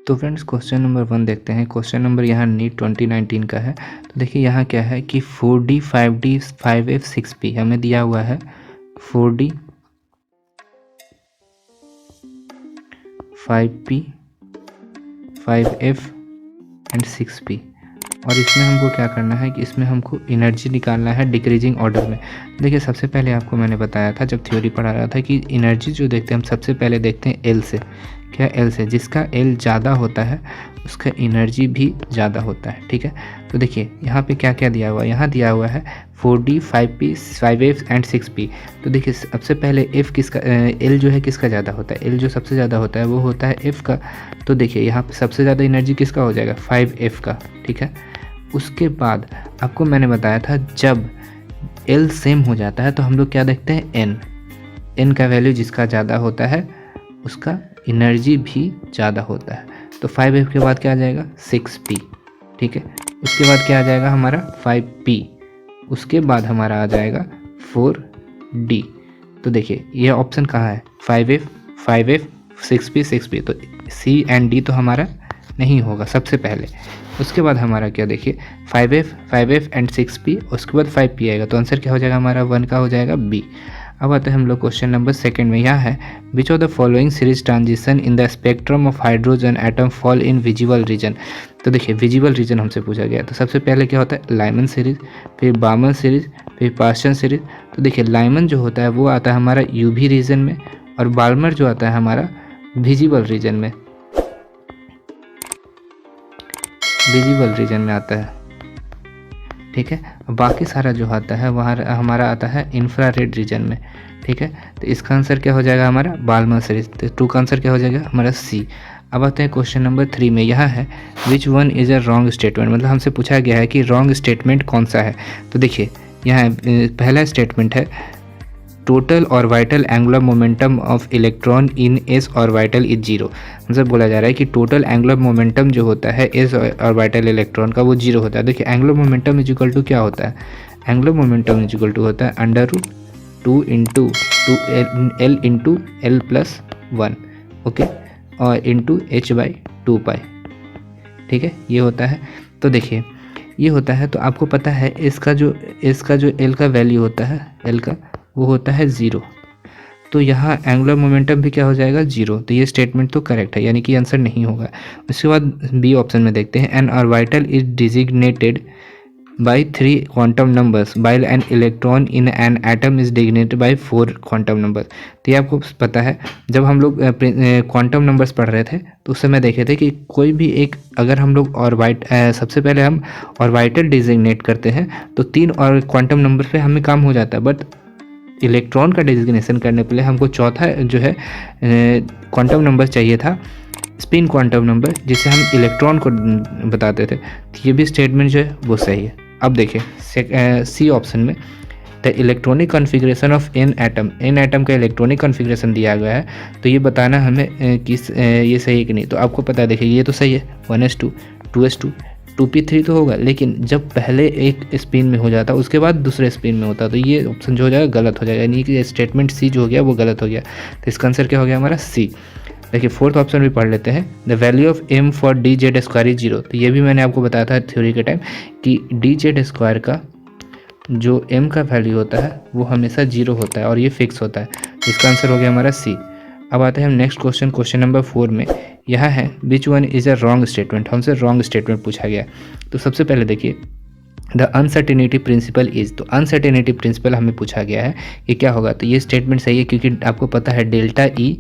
तो friends question number 1 देखते हैं। क्वेश्चन नंबर यहाँ नीट 2019 का है। तो देखिए यहाँ क्या है कि 4D 5D 5F 6P हमें दिया हुआ है 4D 5P 5F and 6P, और इसमें हमको क्या करना है कि इसमें हमको एनर्जी निकालना है डिक्रीजिंग ऑर्डर में। देखिए सबसे पहले आपको मैंने बताया था जब थ्योरी पढ़ा रहा था कि एनर्जी जो देखते हैं हम सबसे पहले देखते हैं एल से। क्या एल से? जिसका एल ज़्यादा होता है उसका एनर्जी भी ज़्यादा होता है। ठीक है, तो देखिए यहाँ पे क्या क्या दिया हुआ है। यहाँ दिया हुआ है 4D 5P 5F and 6P। तो देखिए सबसे पहले एफ किसका, एल जो है किसका ज़्यादा होता है? एल जो सबसे ज़्यादा होता है वो होता है एफ का। तो देखिए यहाँ पे सबसे ज़्यादा एनर्जी किसका हो जाएगा? 5F का। ठीक है, उसके बाद आपको मैंने बताया था जब एल सेम हो जाता है तो हम लोग क्या देखते हैं? एन का वैल्यू जिसका ज़्यादा होता है उसका एनर्जी भी ज़्यादा होता है। तो 5F के बाद क्या आ जाएगा? 6P। ठीक है, उसके बाद क्या आ जाएगा हमारा? 5P। उसके बाद हमारा आ जाएगा 4D। तो देखिए ये ऑप्शन कहाँ है? 5F 5F 6P 6P। तो C एंड D तो हमारा नहीं होगा सबसे पहले। उसके बाद हमारा क्या देखिए 5F एंड 6P, उसके बाद 5P आएगा। तो आंसर क्या हो जाएगा हमारा? 1 का हो जाएगा B। अब आते हैं हम लोग क्वेश्चन नंबर 2 में। यहाँ है विच of the following series transition in the spectrum of hydrogen atom fall in visible region. तो देखिए विजिबल रीजन हमसे पूछा गया। तो सबसे पहले क्या होता है? लाइमन सीरीज, फिर बामन सीरीज, फिर पार्शन सीरीज। तो देखिए लाइमन जो होता है वो आता है हमारा यूवी रीजन में, और बाल्मर जो आता है हमारा विजिबल रीजन में, विजिबल रीजन में आता है। ठीक है, बाकी सारा जो आता है वहाँ हमारा आता है इंफ्रारेड रीजन में। ठीक है, तो इसका आंसर क्या हो जाएगा हमारा? Balmer series. तो 2 का आंसर क्या हो जाएगा हमारा C। अब आते हैं क्वेश्चन नंबर 3 में। यहाँ है which one is a wrong statement, मतलब हमसे पूछा गया है कि रॉन्ग स्टेटमेंट कौन सा है। तो देखिए यहाँ पहला स्टेटमेंट है total orbital angular momentum of electron in S orbital is 0। मतलब बोला जा रहा है कि टोटल एंगुलर मोमेंटम जो होता है एस ऑर्बिटल इलेक्ट्रॉन का वो 0 होता है। देखिए angular momentum is equal to क्या होता है? Angular momentum is equal to होता है √2 into l into l plus 1, okay, और इंटू h/2π। ठीक है, ये होता है। तो देखिए ये होता है, तो आपको पता है इसका जो एल का वैल्यू होता है, एल का वो होता है 0। तो यहाँ एंगुलर मोमेंटम भी क्या हो जाएगा? 0। तो ये स्टेटमेंट तो करेक्ट है, यानी कि आंसर नहीं होगा। उसके बाद बी ऑप्शन में देखते हैं N orbital is designated by 3 quantum numbers while an electron in an atom is designated by 4 quantum numbers. तो ये आपको पता है जब हम लोग क्वांटम नंबर्स पढ़ रहे थे तो उस समय देखे थे कि कोई भी एक अगर हम लोग सबसे पहले हम ऑर्बिटल डिजिग्नेट करते हैं तो 3 और क्वांटम नंबर पे हमें काम हो जाता है, बट इलेक्ट्रॉन का डिजिग्नेशन करने के लिए हमको चौथा जो है क्वांटम नंबर चाहिए था, स्पिन क्वांटम नंबर, जिससे हम इलेक्ट्रॉन को बताते थे। तो ये भी स्टेटमेंट जो है वो सही है। अब देखिए सी ऑप्शन में the electronic configuration of an atom का इलेक्ट्रॉनिक कॉन्फ़िगरेशन दिया गया है। तो ये बताना हमें कि ये सही है कि नहीं। तो आपको पता है देखिए ये तो सही है 1s2 2s2 2p3 तो होगा, लेकिन जब पहले एक स्पिन में हो जाता उसके बाद दूसरे स्पिन में होता तो ये ऑप्शन जो हो जाएगा गलत हो जाएगा, यानी कि स्टेटमेंट सी जो हो गया वो गलत हो गया। तो इसका आंसर क्या हो गया हमारा? सी। देखिए 4th ऑप्शन भी पढ़ लेते हैं the value of m for dz² is 0। तो ये भी मैंने आपको बताया था थ्योरी के टाइम कि dz² का जो m का वैल्यू होता है वो हमेशा 0 होता है और ये फिक्स होता है। इसका आंसर हो गया हमारा सी। अब आते हैं हम नेक्स्ट क्वेश्चन नंबर 4 में। यह है which one is a wrong statement, हमसे रॉन्ग स्टेटमेंट पूछा गया। तो सबसे पहले देखिए द अनसर्टेनिटी प्रिंसिपल इज। तो अनसर्टेनिटी प्रिंसिपल हमें पूछा गया है कि क्या होगा। तो ये स्टेटमेंट सही है क्योंकि आपको पता है delta E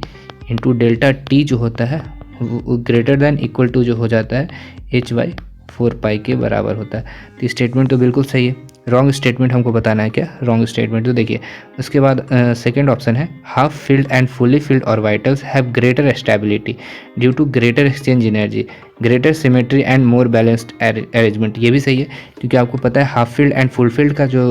into delta T जो होता है वो ग्रेटर दैन इक्वल टू जो हो जाता है h/4π के बराबर होता है। तो स्टेटमेंट तो बिल्कुल सही है। रॉन्ग स्टेटमेंट हमको बताना है क्या, रॉन्ग स्टेटमेंट। तो देखिए उसके बाद सेकेंड ऑप्शन है half filled and fully filled orbitals have greater stability due to greater exchange energy, greater symmetry and more balanced arrangement. ये भी सही है क्योंकि आपको पता है half filled and full filled का जो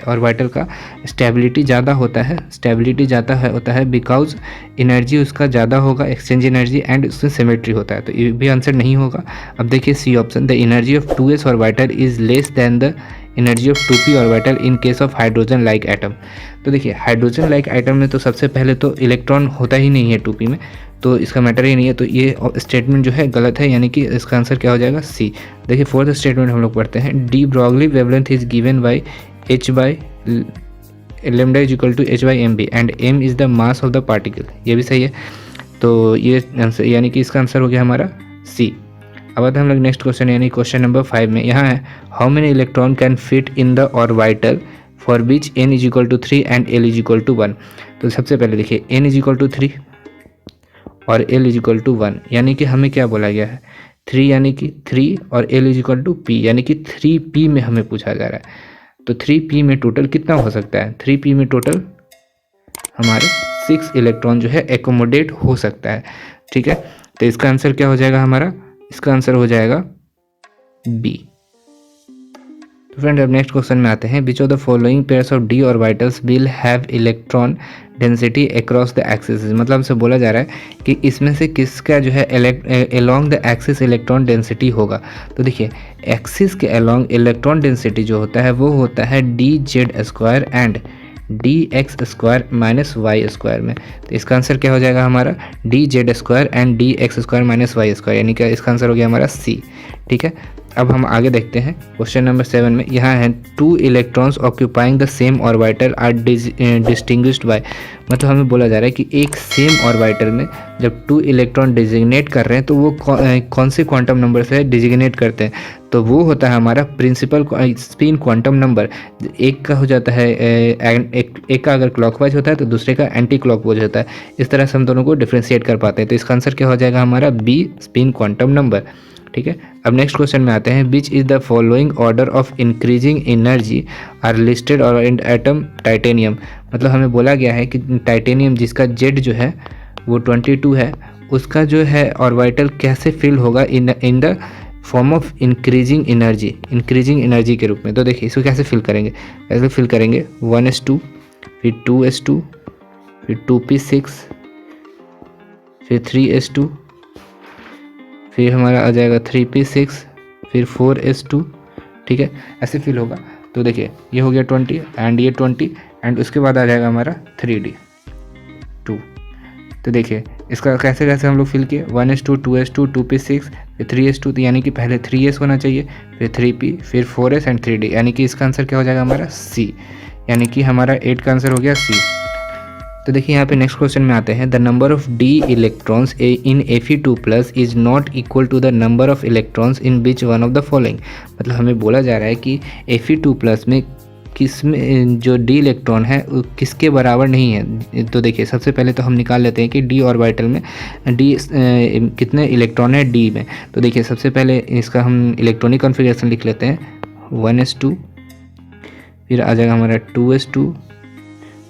ऑर्बिटल का स्टेबिलिटी ज़्यादा होता है, स्टेबिलिटी ज़्यादा होता है बिकॉज एनर्जी उसका ज़्यादा होगा, एक्सचेंज एनर्जी एंड उसमें सिमेट्री होता है। तो ये भी आंसर नहीं होगा। अब देखिए c option, the energy of 2s orbital is less than the energy of 2p orbital in case of hydrogen like atom. तो देखिए हाइड्रोजन लाइक एटम में तो सबसे पहले तो इलेक्ट्रॉन होता ही नहीं है 2p में, तो इसका मैटर ही नहीं है। तो ये स्टेटमेंट जो है गलत है, यानी कि इसका आंसर क्या हो जाएगा, सी। देखिए फोर्थ स्टेटमेंट हम लोग पढ़ते हैं, de Broglie wavelength is given by h by lambda is equal to h/mv and m is the mass of the particle. ये भी सही है। तो ये आंसर यानी कि इसका आंसर हो गया हमारा सी। अब आते हैं हम लोग नेक्स्ट क्वेश्चन यानी क्वेश्चन नंबर 5 में। यहाँ है how many electron can fit in the orbital for which n is equal to 3 and l is equal to 1। तो सबसे पहले देखिए n इज इक्वल टू 3 और l इज इक्वल टू 1, यानी कि हमें क्या बोला गया है 3 यानी कि 3 और l is equal to p यानी कि 3p में हमें पूछा जा रहा है। तो 3p में टोटल कितना हो सकता है, 3p में टोटल हमारे 6 इलेक्ट्रॉन जो है एकोमोडेट हो सकता है। ठीक है, तो इसका आंसर क्या हो जाएगा हमारा, इसका आंसर हो जाएगा बी। तो फ्रेंड अब नेक्स्ट क्वेश्चन में आते हैं, विच of the following pairs of D orbitals will have electron density across the axis. मतलब हमसे बोला जा रहा है कि इसमें से किसका जो है along the axis electron density होगा। तो देखिए एक्सिस के अलोंग इलेक्ट्रॉन डेंसिटी जो होता है वो होता है d z square and d x square minus y square में। तो इसका आंसर क्या हो जाएगा हमारा d z square and d x square minus y square, यानी कि इसका आंसर हो गया हमारा सी। ठीक है, अब हम आगे देखते हैं क्वेश्चन नंबर 7 में। यहाँ है 2 electrons occupying the same orbital are distinguished by. मतलब हमें बोला जा रहा है कि एक सेम ऑर्बिटल में जब 2 इलेक्ट्रॉन डिजिग्नेट कर रहे हैं तो वो कौन से क्वांटम नंबर से डिजिग्नेट करते हैं, तो वो होता है हमारा प्रिंसिपल स्पिन क्वांटम नंबर। एक का हो जाता है एक का अगर क्लॉकवाइज होता है तो दूसरे का एंटी क्लॉकवाइज होता है। इस तरह से हम दोनों को डिफ्रेंशिएट कर पाते हैं। तो इसका आंसर क्या हो जाएगा हमारा बी स्पिन क्वांटम नंबर। ठीक है, अब नेक्स्ट क्वेश्चन में आते हैं, which is the following order of increasing energy are listed और इन एटम टाइटेनियम। मतलब हमें बोला गया है कि टाइटेनियम जिसका जेड जो है वो 22 है, उसका जो है ऑर्बिटल कैसे फिल होगा in the form of increasing energy के रूप में। तो देखिए इसको कैसे फिल करेंगे, कैसे फिल करेंगे 1s2 फिर 2s2 फिर 2p6 फिर 3s2 फिर हमारा आ जाएगा 3p6 फिर 4s2। ठीक है, ऐसे फिल होगा। तो देखिए ये हो गया 20 एंड ये 20 एंड उसके बाद आ जाएगा हमारा 3d2। तो देखिए इसका कैसे कैसे हम लोग फिल किए 1s2 2s2 2p6 फिर 3s2, तो यानी कि पहले 3s होना चाहिए फिर 3p फिर 4s एंड 3d, यानी कि इसका आंसर क्या हो जाएगा हमारा c, यानी कि हमारा 8 का आंसर हो गया c। तो देखिए यहाँ पे नेक्स्ट क्वेश्चन में आते हैं, the number of d electrons in Fe2+ is not equal to the number of electrons in which one of the following. मतलब हमें बोला जा रहा है कि Fe2+ में किस में जो डी इलेक्ट्रॉन है किसके बराबर नहीं है। तो देखिए सबसे पहले तो हम निकाल लेते हैं कि डी ऑर्बिटल में डी कितने इलेक्ट्रॉन है डी में। तो देखिए सबसे पहले इसका हम इलेक्ट्रॉनिक कॉन्फ़िगरेशन लिख लेते हैं 1s2 फिर आ जाएगा हमारा 2s2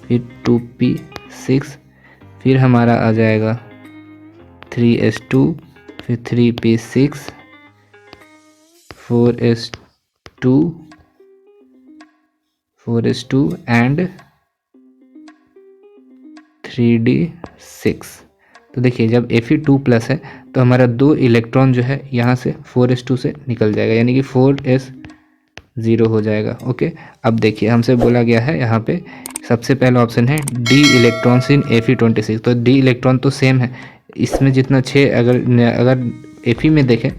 फिर 2p6 फिर हमारा आ जाएगा 3s2 फिर 3p6 4s2 एंड 3d6। तो देखिए जब Fe2+ है तो हमारा 2 इलेक्ट्रॉन जो है यहाँ से 4s2 से निकल जाएगा, यानी कि 4s0 हो जाएगा। ओके, अब देखिए हमसे बोला गया है यहाँ पे सबसे पहला ऑप्शन है डी इलेक्ट्रॉन्स इन Fe26। तो डी इलेक्ट्रॉन तो सेम है, इसमें जितना 6 अगर Fe में देखें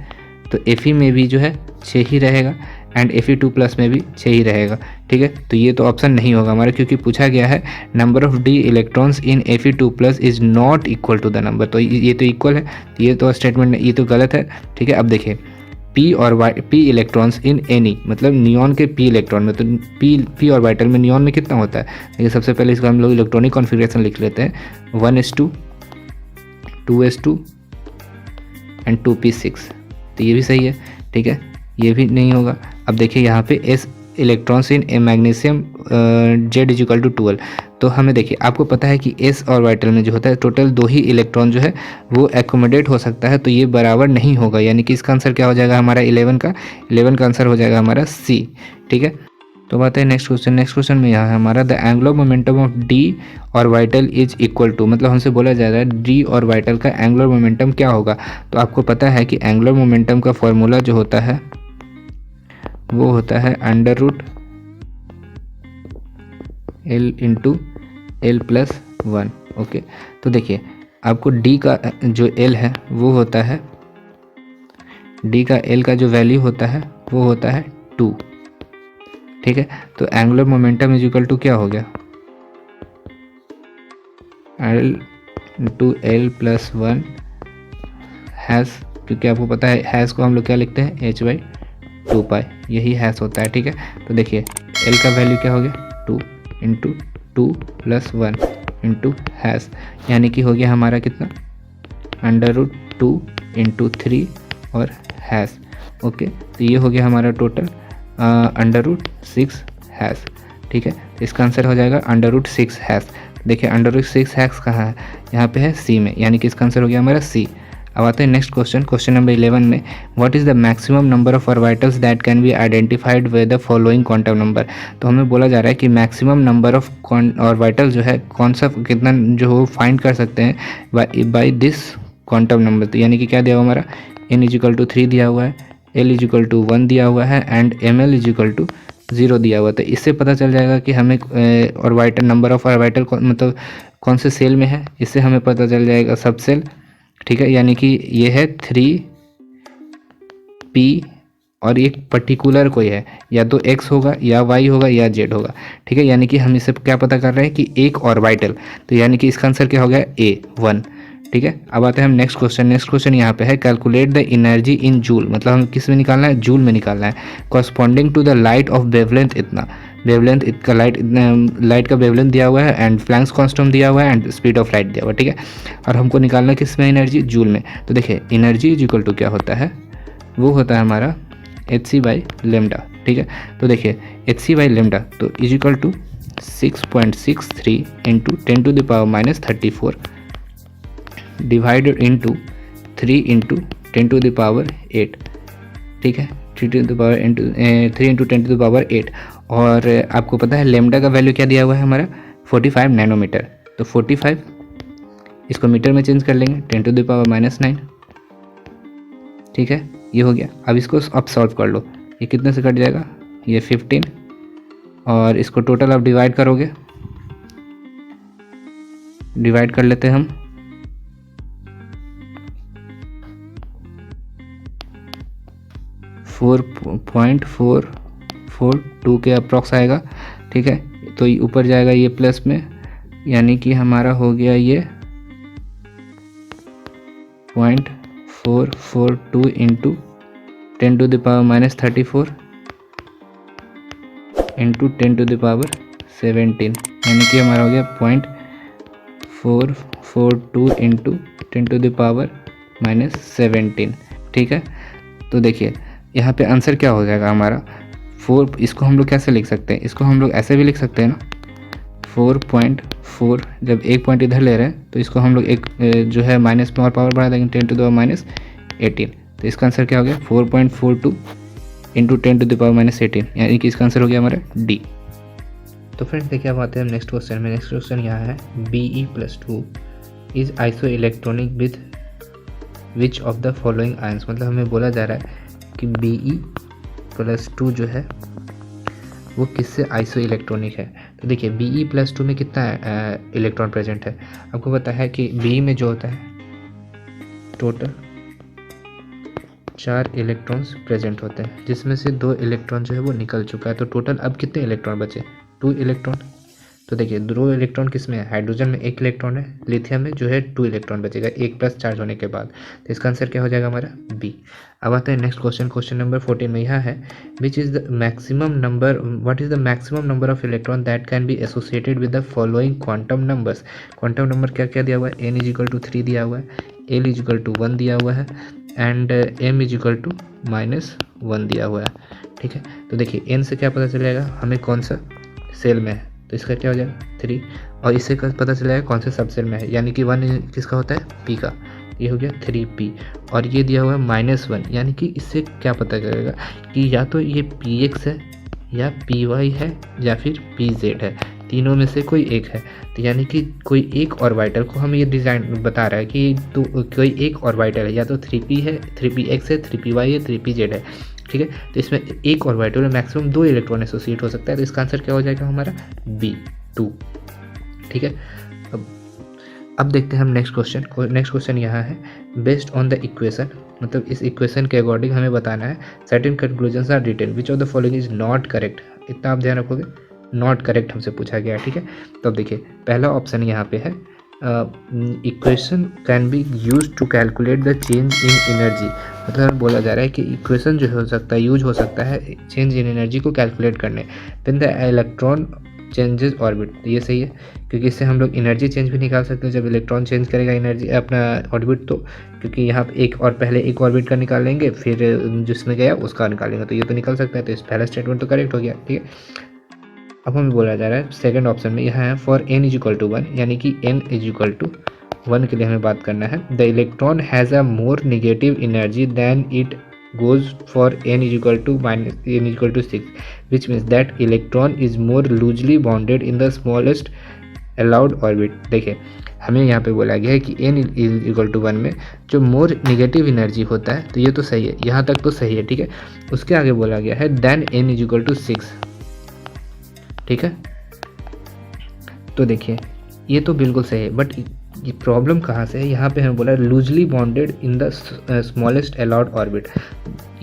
तो Fe में भी जो है 6 ही रहेगा एंड Fe2+ में भी 6 ही रहेगा। ठीक है, तो ये तो ऑप्शन नहीं होगा हमारा, क्योंकि पूछा गया है number of d electrons in Fe2+ is not equal to the number. तो ये तो इक्वल है, ये तो स्टेटमेंट ये तो गलत है। ठीक है, अब देखिए p और p इलेक्ट्रॉन्स इन एनी, मतलब नियॉन के p इलेक्ट्रॉन में। तो p ऑर्बिटल में नियॉन में कितना होता है, देखिए सबसे पहले इसका हम लोग इलेक्ट्रॉनिक कॉन्फ़िगरेशन लिख लेते हैं 1s2 2s2 एंड 2p6। तो ये भी सही है। ठीक है, ये भी नहीं होगा। अब देखिए यहाँ पे electrons in a magnesium z is equal to 12। तो हमें देखिए, आपको पता है कि एस ऑर्बिटल में जो होता है टोटल 2 ही इलेक्ट्रॉन जो है वो एकोमोडेट हो सकता है, तो ये बराबर नहीं होगा, यानी कि इसका आंसर क्या हो जाएगा हमारा 11 का आंसर हो जाएगा हमारा सी। ठीक है, तो बात है नेक्स्ट क्वेश्चन। नेक्स्ट क्वेश्चन में यहाँ है हमारा the angular momentum of d orbital is equal to, मतलब हमसे बोला जा रहा है डी ऑर्बिटल का एंगुलर मोमेंटम क्या होगा। तो आपको पता है कि एंगुलर मोमेंटम का फॉर्मूला जो होता है वो होता है under root l into l plus 1। Okay, तो देखिए आपको डी का जो एल है वो होता है, डी का एल का जो वैल्यू होता है वो होता है 2। ठीक है, तो angular momentum is equal to क्या हो गया, l into l plus 1 has, क्योंकि आपको पता है हैज़ को हम लोग क्या लिखते हैं h/2π, यही हैज़ होता है। ठीक है, तो देखिए एल का वैल्यू क्या हो गया 2 इंटू 2 प्लस 1 इंटू हैज़, यानी कि हो गया हमारा कितना अंडर रूट 2 इंटू 3 और हैज़। ओके, तो ये हो गया हमारा टोटल अंडर रूट 6 हैज़। ठीक है, इसका आंसर हो जाएगा अंडर रूट 6 हैज़। देखिए अंडर रूट 6 हैज़ कहाँ है, यहाँ पे है सी में, यानी कि इसका आंसर हो गया हमारा सी। अब आते हैं नेक्स्ट क्वेश्चन, क्वेश्चन नंबर 11 में what is the maximum number of orbitals that can be identified with the following quantum number. तो हमें बोला जा रहा है कि मैक्सिमम नंबर ऑफ ऑर्बिटल जो है कौन सा कितना जो हो फाइंड कर सकते हैं बाय दिस क्वांटम नंबर। तो यानी कि क्या दिया हुआ हमारा n इज इक्वल टू 3 दिया हुआ है, l इज इक्वल टू 1 दिया हुआ है and ml is equal to 0 दिया हुआ। तो इससे पता चल जाएगा कि हमें ऑर्बिटल नंबर ऑफ ऑर्बिटल मतलब कौन से सेल में है, इससे हमें पता चल जाएगा सब सेल। ठीक है, यानी कि ये है 3p और एक पर्टिकुलर कोई है, या तो x होगा या y होगा या z होगा। ठीक है, यानी कि हम इससे क्या पता कर रहे हैं कि एक ऑर्बिटल, तो यानी कि इसका आंसर क्या हो गया A1। ठीक है, अब आते हैं हम नेक्स्ट क्वेश्चन। नेक्स्ट क्वेश्चन यहाँ पे है calculate the energy in joule, मतलब हम किस में निकालना है, जूल में निकालना है, corresponding to the light of wavelength इतना, वेवलेंथ का लाइट का वेवलेंथ दिया हुआ है एंड प्लैंक्स कांस्टेंट दिया हुआ है एंड स्पीड ऑफ लाइट दिया हुआ है। ठीक है, और हमको निकालना किस में एनर्जी, जूल में। तो देखिए एनर्जी इज इक्वल टू क्या होता है, वो होता है हमारा hc/λ। ठीक है, तो देखिए hc/λ तो is equal to 6.63 into 10⁻34 divided into 3 into 10⁸। ठीक है, 3 इंटू 10⁸। और आपको पता है लेमडा का वैल्यू क्या दिया हुआ है हमारा 45 नैनोमीटर। तो 45 इसको मीटर में चेंज कर लेंगे 10⁻⁹। ठीक है, ये हो गया। अब इसको अब सॉल्व कर लो, ये कितने से कट जाएगा, ये 15 और इसको टोटल आप डिवाइड करोगे, डिवाइड कर लेते हैं हम, 4.442 के अप्रॉक्स आएगा। ठीक है, तो ऊपर जाएगा ये प्लस में, यानी कि हमारा हो गया ये 0.442 इंटू 10⁻34 इंटू 10⁻17, यानी कि हमारा हो गया 0.442 इंटू 10⁻17। ठीक है, तो देखिए यहाँ पे आंसर क्या हो जाएगा हमारा 4, इसको हम लोग कैसे लिख सकते हैं, इसको हम लोग ऐसे भी लिख सकते हैं ना, 4.4, जब एक पॉइंट इधर ले रहे हैं तो इसको हम लोग एक जो है माइनस में और पावर बढ़ा देंगे 10⁻18। तो इसका आंसर क्या हो गया 4.42 इंटू 10⁻18, यानी कि इसका आंसर हो गया हमारा डी। तो फ्रेंड्स देखिए अब आते हैं नेक्स्ट क्वेश्चन में। नेक्स्ट क्वेश्चन यहाँ है Be+2 is iso electronic with which of the following ions, मतलब हमें बोला जा रहा है कि Be+2 जो है वो किससे आइसो इलेक्ट्रॉनिक है। तो देखिए Be+2 में कितना इलेक्ट्रॉन प्रेजेंट है, आपको पता है कि Be में जो होता है टोटल 4 इलेक्ट्रॉन्स प्रेजेंट होते हैं, जिसमें से 2 इलेक्ट्रॉन जो है वो निकल चुका है। तो टोटल अब कितने इलेक्ट्रॉन बचे, 2 इलेक्ट्रॉन। तो देखिए 2 इलेक्ट्रॉन किस में है, हाइड्रोजन में 1 इलेक्ट्रॉन है, लिथियम में जो है 2 इलेक्ट्रॉन बचेगा 1 प्लस चार्ज होने के बाद। तो इसका आंसर क्या हो जाएगा हमारा बी। अब आता है नेक्स्ट क्वेश्चन, क्वेश्चन नंबर 14 में यह है विच is the maximum number, what is the maximum number of electron that can be associated with the following quantum numbers. Quantum number क्या क्या दिया हुआ है, n इज इक्वल टू 3 दिया हुआ है, l इज इक्वल टू 1 दिया हुआ है and m is equal to -1 दिया हुआ है। ठीक है। तो देखिए n से क्या पता चलेगा हमें कौन सा सेल में है, तो इसका क्या हो जाएगा 3, और इससे पता चलेगा कौन से सब सेल में है, यानी कि 1 किसका होता है p का, ये हो गया 3p, और ये दिया हुआ है -1, यानी कि इससे क्या पता चलेगा कि या तो ये px है या py है या फिर pz है, तीनों में से कोई एक है। तो यानी कि कोई एक ऑर्बिटल को हमें ये डिज़ाइन बता रहा है कि तो कोई एक ऑर्बिटल है, या तो 3p है, 3px है, 3py है, 3pz है, ठीक है। तो इसमें एक ऑर्बिटल में मैक्सिमम 2 इलेक्ट्रॉन एसोसिएट हो सकता है, तो इसका आंसर क्या हो जाएगा हमारा B2, ठीक है। अब देखते हैं हम नेक्स्ट क्वेश्चन। नेक्स्ट क्वेश्चन यहाँ है, बेस्ड ऑन द इक्वेशन, मतलब इस इक्वेशन के अकॉर्डिंग हमें बताना है certain conclusions are written which of the following is not correct, इतना आप ध्यान रखोगे, नॉट करेक्ट हमसे पूछा गया, ठीक है। तो अब देखिए पहला ऑप्शन यहाँ पे है equation can be use to calculate the change in energy, मतलब बोला जा रहा है कि इक्वेशन जो हो सकता है यूज हो सकता है चेंज इन एनर्जी को कैलकुलेट करने, then the electron changes orbit, ये सही है क्योंकि इससे हम लोग एनर्जी चेंज भी निकाल सकते हैं जब इलेक्ट्रॉन चेंज करेगा एनर्जी अपना ऑर्बिट, तो क्योंकि यहाँ पे एक और पहले एक ऑर्बिट का निकालेंगे फिर जिसमें गया उसका निकालेंगे, तो ये तो निकल सकता है, तो इस पहला स्टेटमेंट तो करेक्ट हो गया, ठीक है। अब हमें बोला जा रहा है सेकंड ऑप्शन में यहाँ है फॉर n = 1, यानी कि n = 1 के लिए हमें बात करना है, the electron has a more negative energy than it goes for n = 6, which means that electron is more loosely bounded in the smallest allowed orbit। देखिए हमें यहाँ पे बोला गया है कि n = 1 में जो मोर नेगेटिव एनर्जी होता है, तो ये तो सही है, यहाँ तक तो सही है, ठीक है। उसके आगे बोला गया है देन n = 6, ठीक है। तो देखिए ये तो बिल्कुल सही है, बट ये प्रॉब्लम कहाँ से है, यहाँ पे हमें बोला loosely bonded in the smallest allowed orbit,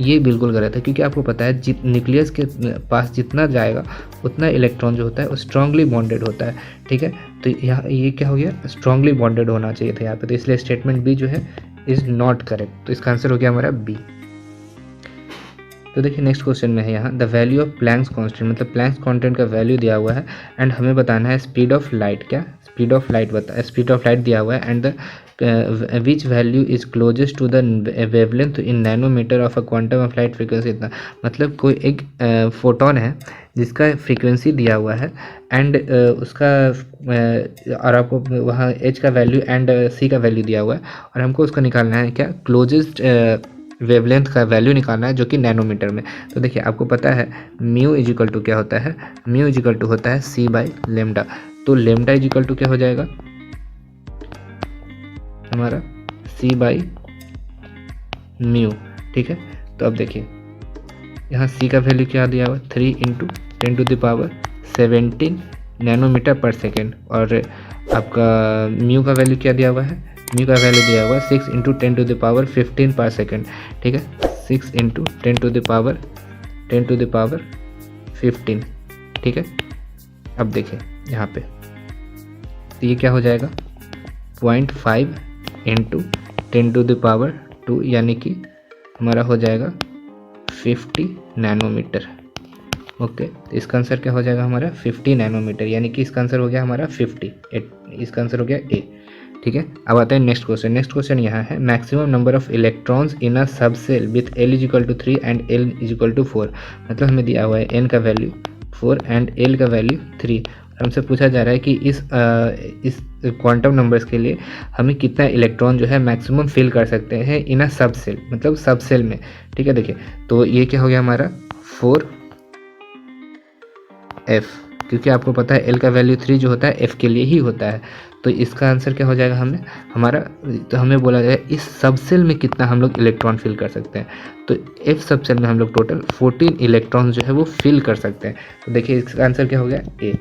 ये बिल्कुल गलत है क्योंकि आपको पता है न्यूक्लियस के पास जितना जाएगा उतना इलेक्ट्रॉन जो होता है वो स्ट्रांगली बॉन्डेड होता है, ठीक है। तो यहाँ ये क्या हो गया, स्ट्रांगली बॉन्डेड होना चाहिए था यहाँ पे, तो इसलिए स्टेटमेंट बी जो है इज़ नॉट करेक्ट, तो इसका आंसर हो गया हमारा बी। तो देखिए नेक्स्ट क्वेश्चन में है यहाँ the value of Planck's constant, मतलब प्लैंक्स कांस्टेंट का वैल्यू दिया हुआ है एंड हमें बताना है स्पीड ऑफ लाइट, क्या स्पीड ऑफ लाइट दिया हुआ है, and the which value is closest to the wavelength in nanometre of a quantum of light frequency, इतना मतलब कोई एक फोटोन है जिसका फ्रीक्वेंसी दिया हुआ है एंड उसका और आपको वहाँ एच का वैल्यू एंड सी का वैल्यू दिया हुआ है, और हमको उसका निकालना है क्या क्लोजेस्ट वेवलेंथ का वैल्यू निकालना है जो कि नैनोमीटर में। तो देखिए आपको पता है म्यू इजिकल टू क्या होता है, म्यू इजिकल टू होता है c/λ, तो लेमडा इजिकल टू क्या हो जाएगा हमारा c/μ, ठीक है। तो अब देखिए यहाँ c का वैल्यू क्या दिया हुआ है 3 × 10⁻17 नैनोमीटर पर सेकेंड, और आपका म्यू का वैल्यू क्या दिया हुआ है, म्यू का वैल्यू दिया हुआ है 6 × 10⁻15 पर सेकेंड, ठीक है, 6 × 10⁻15, ठीक है। अब देखिए यहाँ पे तो ये क्या हो जाएगा 0.5 × 10⁻², यानी कि हमारा हो जाएगा 50 नैनोमीटर, ओके। तो इसका आंसर क्या हो जाएगा हमारा 50 नैनोमीटर, यानी कि इसका आंसर हो गया हमारा 50, इसका आंसर हो गया ए, ठीक है। अब आते हैं नेक्स्ट क्वेश्चन। नेक्स्ट क्वेश्चन यहाँ है maximum number of electrons in a sub cell with L = 3 and L = 4, मतलब हमें दिया हुआ है n का वैल्यू 4 एंड L का वैल्यू 3, हमसे पूछा जा रहा है कि इस क्वांटम नंबर्स के लिए हमें कितना इलेक्ट्रॉन जो है मैक्सिमम फिल कर सकते हैं इन अ सब सेल, मतलब सब सेल में, ठीक है। देखिए तो ये क्या हो गया हमारा 4f, क्योंकि आपको पता है L का वैल्यू 3 जो होता है F के लिए ही होता है, तो इसका आंसर क्या हो जाएगा हमारा, तो हमें बोला जाए इस सब सेल में कितना हम लोग इलेक्ट्रॉन फिल कर सकते हैं, तो F सब सेल में हम लोग टोटल 14 इलेक्ट्रॉन जो है वो फिल कर सकते हैं। तो देखिए इसका आंसर क्या हो गया ए,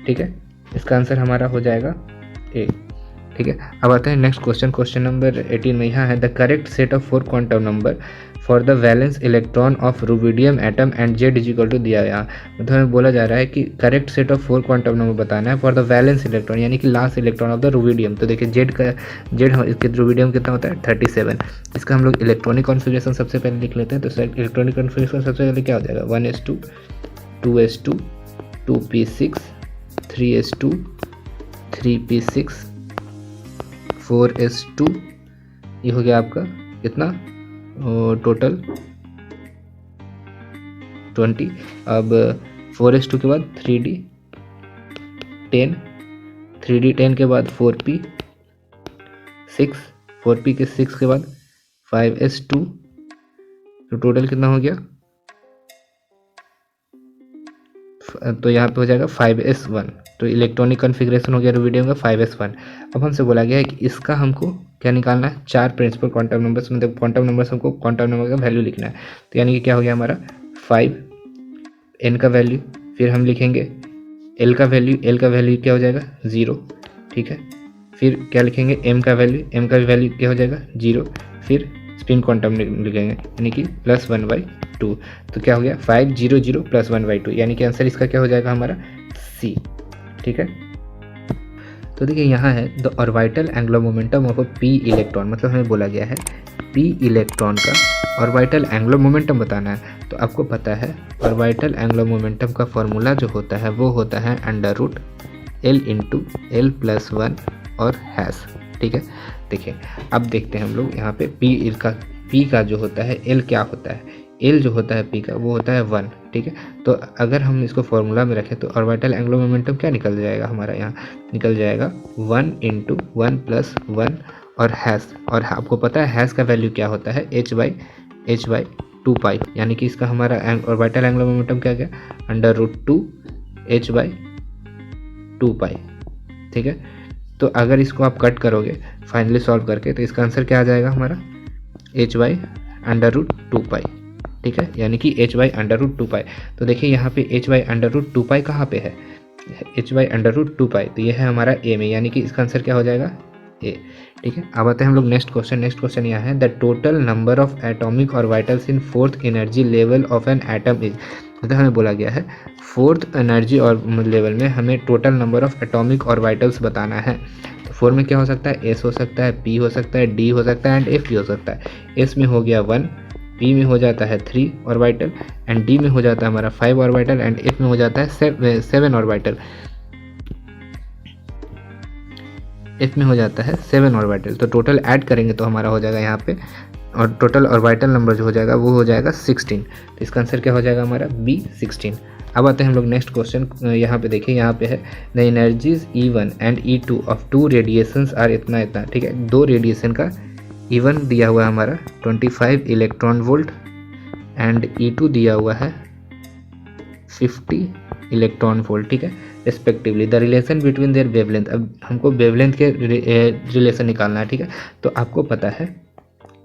ठीक है, इसका आंसर हमारा हो जाएगा ए, ठीक है। अब आते हैं नेक्स्ट क्वेश्चन, क्वेश्चन नंबर 18 में यहाँ है the correct set of 4 quantum number for the valence electron of rubidium atom and Z = दिया यहाँ, मतलब हमें बोला जा रहा है कि correct set of 4 quantum number बताना है फॉर द वैलेंस इलेक्ट्रॉन, यानी कि last electron of the rubidium. तो देखिए Z इसके रुबिडियम कितना होता है 37, इसका हम लोग इलेक्ट्रॉनिक कॉन्फ़िगरेशन सबसे पहले लिख लेते हैं। तो इलेक्ट्रॉनिक कॉन्फ़िगरेशन सबसे पहले क्या हो जाएगा 1s2 2s2 2p6 3s2 3p6 4s2, ये हो गया आपका कितना टोटल 20, अब 4s2 के बाद 3d 10, 3d 10 के बाद 4p 6, 4p के 6 के बाद 5s2, तो टोटल कितना हो गया, तो यहाँ पे हो जाएगा 5s1। तो इलेक्ट्रॉनिक कॉन्फ़िगरेशन हो गया रुबिडियम का 5s1। अब हमसे बोला गया है कि इसका हमको क्या निकालना है, 4 प्रिंसिपल क्वांटम नंबर्स, मतलब क्वांटम नंबर्स हमको क्वांटम नंबर का वैल्यू लिखना है। तो यानी कि क्या हो गया हमारा 5 n का वैल्यू, फिर हम लिखेंगे l का वैल्यू, l का वैल्यू क्या हो जाएगा 0, ठीक है। फिर क्या लिखेंगे m का वैल्यू, m का वैल्यू क्या हो जाएगा 0, फिर स्पिन क्वांटम लिखेंगे यानी कि +1/2। तो क्या हो गया 5 0 0 +1/2, यानी कि आंसर इसका क्या हो जाएगा हमारा सी, ठीक है। तो देखिए यहाँ है the orbital angular momentum of a p electron, मतलब हमें बोला गया है p इलेक्ट्रॉन का ऑर्बिटल एंगुलर मोमेंटम बताना है। तो आपको पता है ऑर्बिटल एंगुलर मोमेंटम का फॉर्मूला जो होता है वो होता है √L × L+1 और हैश, ठीक है। देखिए अब देखते हैं हम लोग यहाँ पे p का जो होता है L क्या होता है, L जो होता है p का वो होता है 1, ठीक है। तो अगर हम इसको फॉर्मूला में रखें तो ऑर्बिटल एंगुलर मोमेंटम क्या निकल जाएगा हमारा, यहाँ निकल जाएगा 1 × 1+1 और हैश, और आपको पता है हैश का वैल्यू क्या होता है h/2π, यानी कि इसका हमारा ऑर्बिटल एंगुलर मोमेंटम क्या गया √2h/2π, ठीक है। तो अगर इसको आप कट करोगे फाइनली सॉल्व करके तो इसका आंसर क्या आ जाएगा हमारा h/√2π, ठीक है, यानी कि h/√2π। तो देखिए यहाँ पे h/√2π कहाँ पे है, h/√2π, तो ये है हमारा a में, यानी कि इसका आंसर क्या हो जाएगा ए, ठीक है। अब आते हैं हम लोग नेक्स्ट क्वेश्चन यहाँ है the total number of atomic orbitals in 4th energy level of an atom is, मतलब हमें बोला गया है 4th एनर्जी और लेवल में हमें total number of atomic orbitals बताना है। तो 4 में क्या हो सकता है, s हो सकता है, p हो सकता है, d हो सकता है एंड f भी हो सकता है। s में हो गया 1, p में हो जाता है 3 ऑर्बिटल एंड d में हो जाता है हमारा 5 ऑर्बिटल एंड f में हो जाता है 7 ऑर्बिटल, f में हो जाता है 7 ऑर्बिटल। तो टोटल ऐड करेंगे तो हमारा हो जाएगा यहाँ पे, और टोटल ऑर्बिटल नंबर जो हो जाएगा वो हो जाएगा 16। तो इसका आंसर क्या हो जाएगा हमारा बी 16। अब आते हैं हम लोग नेक्स्ट क्वेश्चन, यहाँ पे देखिए यहाँ पे है the energies E1 and E2 of 2 radiations are इतना, ठीक है। 2 रेडिएशन का E1 दिया हुआ है हमारा 25 इलेक्ट्रॉन वोल्ट एंड E2 दिया हुआ है 50 इलेक्ट्रॉन वोल्ट, ठीक है, respectively. The relation between their wavelength, अब हमको वेवलेंथ के रिलेशन निकालना है, ठीक है। तो आपको पता है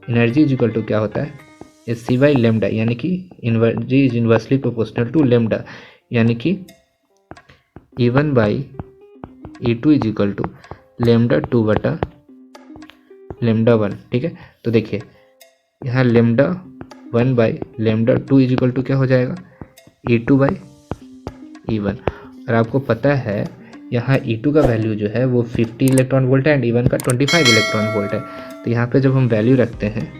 एनर्जी इज इक्वल टू क्या होता है c/λ, यानी कि energy is inversely proportional to lambda, यानी कि E1/E2 इज इक्वल टू λ2/λ1, ठीक है। तो देखिए यहाँ λ1/λ2 इज इक्वल टू क्या हो जाएगा E2/E1, और आपको पता है यहाँ E2 का वैल्यू जो है वो 50 इलेक्ट्रॉन वोल्ट है एंड E1 का 25 इलेक्ट्रॉन वोल्ट है। तो यहाँ पे जब हम वैल्यू रखते हैं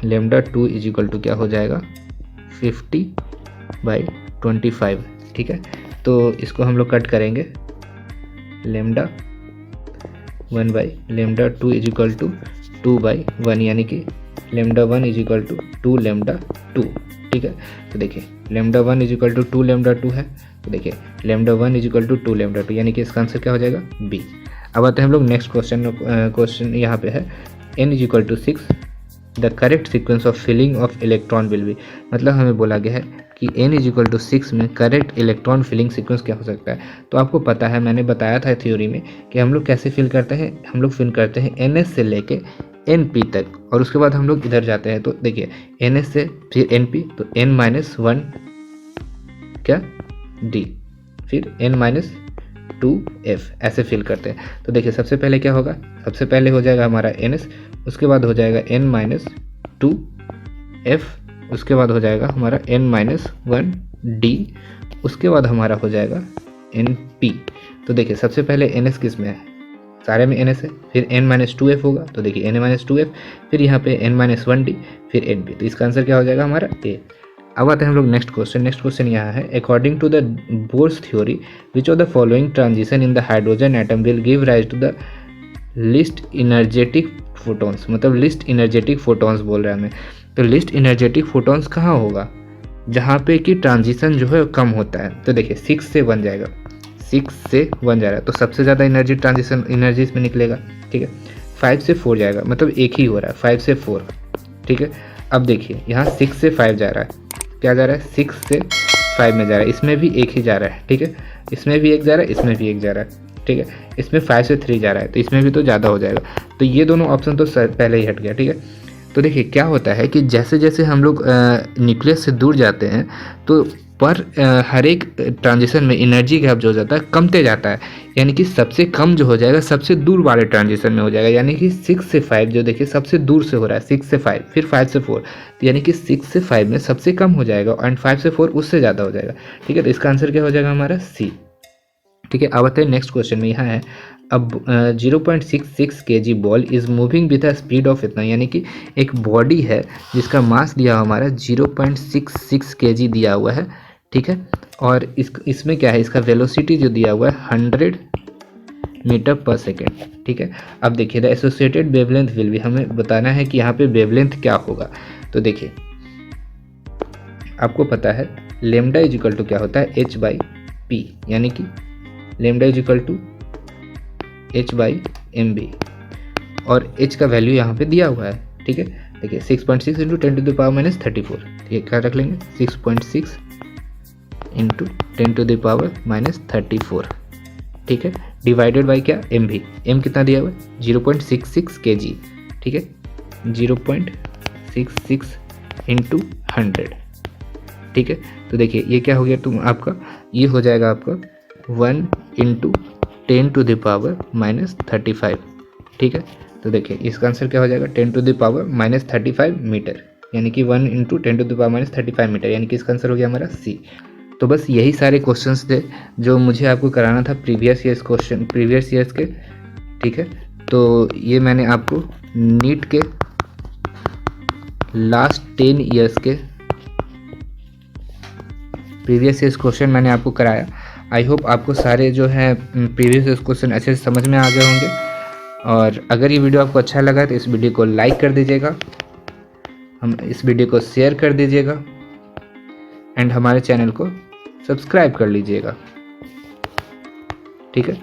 λ1/λ2 इज इक्वल टू क्या हो जाएगा 50/25, ठीक है। तो इसको हम लोग कट करेंगे λ1/λ2 इज इक्वल टू 2/1, यानी कि λ1 इज इक्वल टू 2λ2, ठीक है। तो देखिए λ1 इज इक्वल टू 2λ2 है, तो देखिए λ1 इज इक्वल टू 2λ2, यानी कि इसका आंसर क्या हो जाएगा बी। अब आते हैं हम लोग नेक्स्ट क्वेश्चन यहाँ पे है n is equal to 6 the correct sequence of filling of electron will be, मतलब हमें बोला गया है कि n इज इक्वल टू 6 में करेक्ट इलेक्ट्रॉन फिलिंग सीक्वेंस क्या हो सकता है। तो आपको पता है मैंने बताया था थ्योरी में कि हम लोग कैसे फिल करते हैं, हम लोग फिल करते हैं ns से लेके np तक और उसके बाद हम लोग इधर जाते हैं। तो देखिए ns से फिर np, तो n-1 क्या d, फिर n-2f ऐसे फिल करते हैं। तो देखिए सबसे पहले क्या होगा, सबसे पहले हो जाएगा हमारा ns, उसके बाद हो जाएगा n-2f, उसके बाद हो जाएगा हमारा n-1d, उसके बाद हमारा हो जाएगा np। तो देखिए सबसे पहले ns किस में है, सारे में ns है, फिर n-2f होगा, तो देखिए n-2f, फिर यहाँ पे n-1d, फिर np। तो इसका आंसर क्या हो जाएगा हमारा a। अब आते हैं हम लोग नेक्स्ट क्वेश्चन यहाँ है according to the Bohr's theory which of the following transition in the hydrogen atom will give rise to the least energetic photons, मतलब लिस्ट इनर्जेटिक फोटॉन्स बोल रहे हैं हमें। तो लिस्ट इनर्जेटिक फोटॉन्स कहाँ होगा, जहाँ पे कि ट्रांजिशन जो है कम होता है। तो देखिए 6 से 1 जाएगा, 6 से 1 जा रहा है तो सबसे ज़्यादा एनर्जी ट्रांजिशन एनर्जी इसमें निकलेगा, ठीक है। 5 से 4 जाएगा, मतलब एक ही हो रहा है 5 से 4, ठीक है। अब देखिए यहाँ 6 से 5 जा रहा है, क्या जा रहा है 6 से 5 में जा रहा है, इसमें भी एक ही जा रहा है, ठीक है। इसमें भी एक जा रहा है, इसमें भी एक जा रहा है, ठीक है। इसमें 5 से 3 जा रहा है तो इसमें भी तो ज़्यादा हो जाएगा। तो ये दोनों ऑप्शन तो पहले ही हट गया, ठीक है। तो देखिए क्या होता है कि जैसे जैसे हम लोग न्यूक्लियस से दूर जाते हैं तो पर हर एक ट्रांजिशन में एनर्जी गैप जो हो जाता है कमते जाता है, यानी कि सबसे कम जो हो जाएगा सबसे दूर वाले ट्रांजिशन में हो जाएगा, यानी कि 6 से 5 जो देखिए सबसे दूर से हो रहा है 6 से 5, फिर 5 से 4, तो यानी कि 6 से 5 में सबसे कम हो जाएगा एंड 5 से 4 उससे ज़्यादा हो जाएगा, ठीक है। तो इसका आंसर क्या हो जाएगा हमारा सी, ठीक है। अब आते हैं नेक्स्ट क्वेश्चन में, यहाँ है अब 0.66 kg ball is moving with a speed of इतना, यानी कि एक बॉडी है जिसका मास दिया हुआ हमारा 0.66 kg दिया हुआ है, ठीक है। और इसमें क्या है, इसका वेलोसिटी जो दिया हुआ है 100 मीटर पर सेकेंड, ठीक है। अब देखिए the associated wavelength will be, हमें बताना है कि यहाँ पे वेवलेंथ क्या होगा। तो देखिए आपको पता है लेमडा इज इक्वल टू क्या होता है h/p, यानी कि lambda is equal to h/mb, और h का वैल्यू यहाँ पे दिया हुआ है, ठीक है। देखिए 6.6 इंटू 10⁻34, ये क्या रख लेंगे 6.6 इंटू 10⁻34, ठीक है, डिवाइडेड बाई क्या mv, m कितना दिया हुआ है 0.66 kg, ठीक है, 0.66 इंटू 100, ठीक है। तो देखिए ये क्या हो गया तुम आपका, ये हो जाएगा आपका 1 इंटू 10⁻35, ठीक है। तो देखिए इसका आंसर क्या हो जाएगा 10⁻35 मीटर, यानी कि 1 इंटू 10⁻35 मीटर, यानी कि इसका आंसर हो गया हमारा सी। तो बस यही सारे क्वेश्चंस थे जो मुझे आपको कराना था प्रीवियस ईयर्स के, ठीक है। तो ये मैंने आपको नीट के लास्ट 10 ईयर्स के प्रीवियस ईयर्स क्वेश्चन मैंने आपको कराया। आई होप आपको सारे जो है प्रीवियस ईयर्स क्वेश्चन अच्छे से समझ में आ गए होंगे, और अगर ये वीडियो आपको अच्छा लगा तो इस वीडियो को लाइक कर दीजिएगा, इस वीडियो को शेयर कर दीजिएगा एंड हमारे चैनल को सब्सक्राइब कर लीजिएगा, ठीक है।